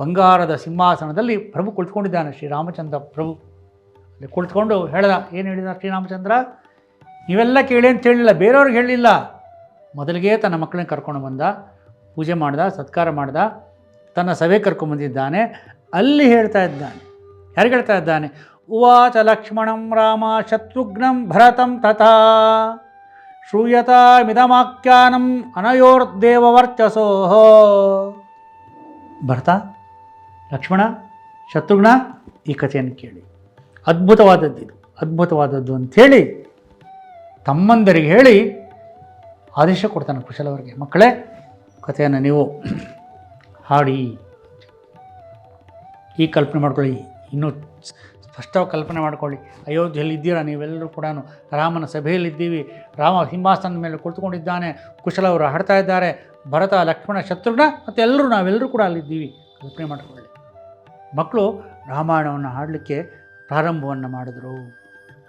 ಬಂಗಾರದ ಸಿಂಹಾಸನದಲ್ಲಿ ಪ್ರಭು ಕುಳಿತುಕೊಂಡಿದ್ದಾನೆ, ಶ್ರೀರಾಮಚಂದ್ರ ಪ್ರಭು. ಅಲ್ಲಿ ಕುಳಿತುಕೊಂಡು ಹೇಳ್ದ, ಏನು ಹೇಳಿದ ಶ್ರೀರಾಮಚಂದ್ರ, ನೀವೆಲ್ಲ ಕೇಳಿ ಅಂತ ಹೇಳಿಲ್ಲ, ಬೇರೆಯವ್ರಿಗೆ ಹೇಳಲಿಲ್ಲ. ಮೊದಲಿಗೆ ತನ್ನ ಮಕ್ಕಳನ್ನ ಕರ್ಕೊಂಡು ಬಂದ, ಪೂಜೆ ಮಾಡ್ದ, ಸತ್ಕಾರ ಮಾಡ್ದ, ತನ್ನ ಸಭೆ ಕರ್ಕೊಂಬಂದಿದ್ದಾನೆ. ಅಲ್ಲಿ ಹೇಳ್ತಾ ಇದ್ದಾನೆ, ಯಾರಿಗೆ ಹೇಳ್ತಾ ಇದ್ದಾನೆ? ಉವಾಚ ಲಕ್ಷ್ಮಣಂ ರಾಮ ಶತ್ರುಘ್ನಂ ಭರತಂ ತಥಾ ಶ್ರೂಯತಾಮಿದಮಾಖ್ಯಾನಂ ಅನಯೋರ್ದೇವವರ್ಚಸೋ. ಭರತ, ಲಕ್ಷ್ಮಣ, ಶತ್ರುಘ್ನ, ಈ ಕಥೆಯನ್ನು ಕೇಳಿ. ಅದ್ಭುತವಾದದ್ದಿದು, ಅದ್ಭುತವಾದದ್ದು ಅಂಥೇಳಿ ತಮ್ಮಂದರಿಗೆ ಹೇಳಿ ಆದೇಶ ಕೊಡ್ತಾನೆ ಕುಶಲವರಿಗೆ. ಮಕ್ಕಳೇ, ಕಥೆಯನ್ನು ನೀವು ಹಾಡಿ. ಈ ಕಲ್ಪನೆ ಮಾಡ್ಕೊಳ್ಳಿ, ಇನ್ನೂ ಸ್ಪಷ್ಟವಾಗಿ ಕಲ್ಪನೆ ಮಾಡ್ಕೊಳ್ಳಿ. ಅಯೋಧ್ಯೆಯಲ್ಲಿ ಇದ್ದೀರಾ ನೀವೆಲ್ಲರೂ ಕೂಡ, ರಾಮನ ಸಭೆಯಲ್ಲಿದ್ದೀವಿ, ರಾಮ ಸಿಂಹಾಸನದ ಮೇಲೆ ಕುಳಿತುಕೊಂಡಿದ್ದಾನೆ, ಕುಶಲವರು ಹಾಡ್ತಾ ಇದ್ದಾರೆ, ಭರತ, ಲಕ್ಷ್ಮಣ, ಶತ್ರುಘ್ನ ಮತ್ತು ಎಲ್ಲರೂ ನಾವೆಲ್ಲರೂ ಕೂಡ ಅಲ್ಲಿದ್ದೀವಿ. ಕಲ್ಪನೆ ಮಾಡಿಕೊಳ್ಳಿ. ಮಕ್ಕಳು ರಾಮಾಯಣವನ್ನು ಹಾಡಲಿಕ್ಕೆ ಪ್ರಾರಂಭವನ್ನು ಮಾಡಿದರು.